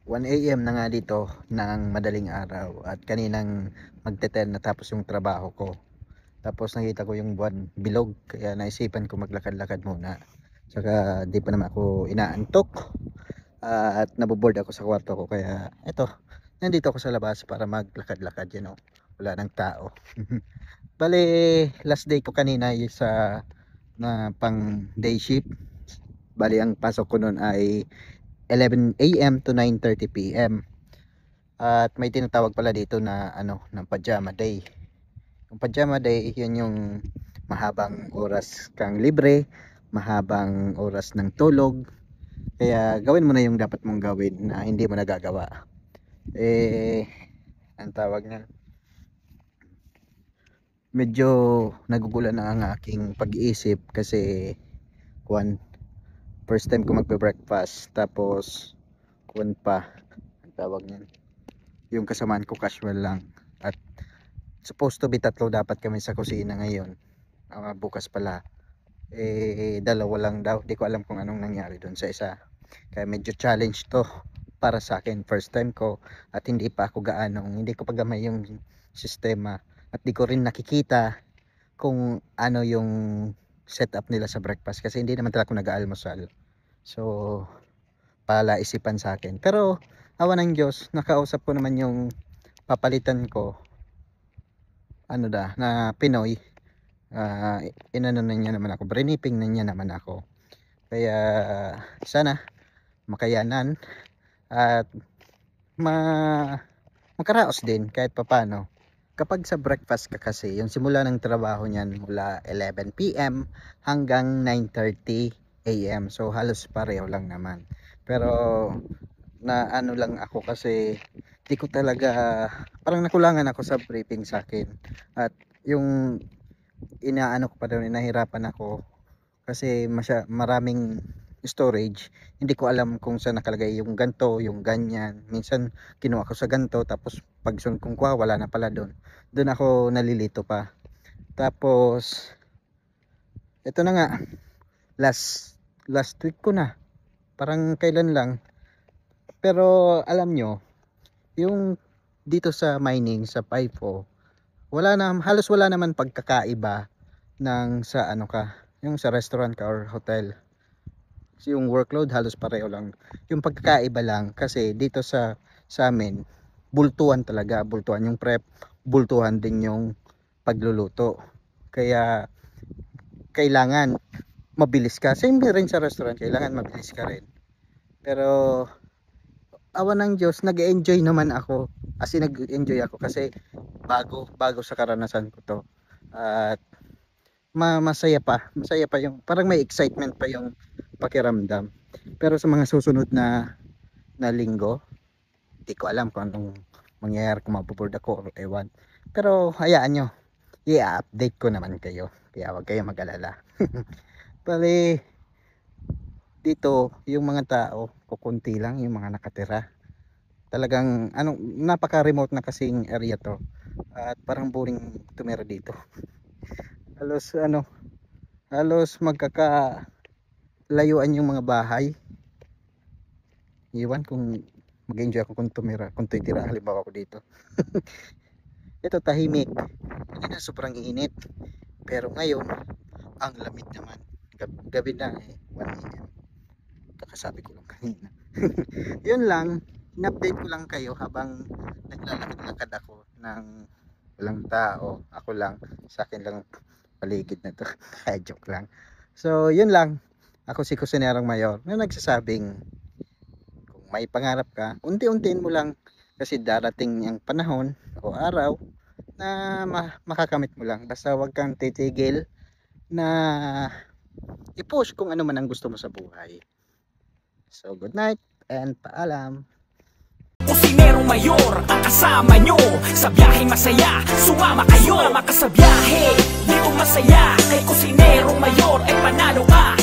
1 AM na nga dito ng madaling araw at kaninang magte-10 natapos yung trabaho ko. Tapos nakita ko yung buwan bilog kaya naisipan ko maglakad-lakad muna. Saka di pa naman ako inaantok at naboboard ako sa kwarto ko kaya eto, nandito ako sa labas para maglakad-lakad, wala nang tao. Bale, last day ko kanina sa na pang day shift. Bali ang pasok ko noon ay 11 AM to 9:30 PM. At may tinatawag pala dito na ng pajama day. Yung pajama day, yun yung mahabang oras kang libre, mahabang oras ng tulog. Kaya gawin mo na yung dapat mong gawin na hindi mo nagagawa. Ang tawag niyan, medyo nagugulan na ang aking pag-iisip kasi first time ko magbe-breakfast, tapos ang tawag niyan, yung kasamaan ko casual lang, at supposed to be tatlo dapat kami sa kusina ngayon. Bukas pala dalawa lang daw. Di ko alam kung anong nangyari doon sa isa, kaya medyo challenge to para sa akin. First time ko at hindi ko pa gamay yung sistema at di ko rin nakikita kung ano yung setup nila sa breakfast kasi hindi naman talaga ako nag-aalmusal. So palaisipan sa akin, pero awa ng Diyos, nakausap ko naman yung papalitan ko, na Pinoy. Inano na niya naman ako, briniping na niya naman ako, kaya sana makayanan at makaraos din kahit papano. Kapag sa breakfast ka kasi, yung simula ng trabaho niyan mula 11 PM hanggang 9:30 AM. So halos pareho lang naman. Pero na lang ako kasi di ko talaga, parang nakulangan ako sa briefing sa akin. At yung ko pa daw, nahirapan ako kasi maraming storage. Hindi ko alam kung saan nakalagay yung ganto, yung ganyan. Minsan kinuha ko sa ganto, tapos pag sunod kong kuha, wala na pala doon. Doon ako nalilito pa. Tapos ito na nga, last week ko na, parang kailan lang. Pero alam nyo, yung dito sa mining sa FIFO, halos wala naman pagkakaiba ng sa yung sa restaurant ka or hotel. Yung workload halos pareho lang. Yung pagkakaiba lang kasi dito sa amin, bultuhan yung prep, bultuhan din yung pagluluto. Kaya kailangan mabilis ka. Same rin sa restaurant, kailangan mabilis ka rin. Pero awa ng Diyos, nag-enjoy naman ako. Nag-enjoy ako kasi bago sa karanasan ko to. At masaya pa yung, parang may excitement pa yung pakiramdam. Pero sa mga susunod na linggo, di ko alam kung anong mangyayari, kung maboboard ako or ewan. Pero hayaan nyo, i-update ko naman kayo, kaya wag kayo mag-alala. Bali, dito yung mga tao, kukunti lang yung mga nakatira. Talagang napaka-remote na kasing area to, at parang boring tumira dito. halos magkakalayuan yung mga bahay. Iwan kung mag-enjoy ako kung titira halimbawa ako dito. Ito tahimik, hindi na sobrang init, pero ngayon ang lamig naman. Gabi na 1 AM, kakasabi ko lang kanina. Yun lang, in-update ko lang kayo habang naglalakad-lakad ako ng walang tao. Ako lang, sa akin lang paligid na to. Joke lang. So yun lang, ako si Kusinerong Mayor na nagsasabing, kung may pangarap ka, unti-untiin mo lang, kasi darating ang panahon o araw na makakamit mo lang. Basta wag kang titigil na i-push kung ano man ang gusto mo sa buhay. So good night and paalam. Kusinerong Mayor ang kasama nyo sa biyaheng masaya. Sumama kayo, sumama ka sa biyahe. Di masaya kay Kusinerong Mayor ay panalo ka.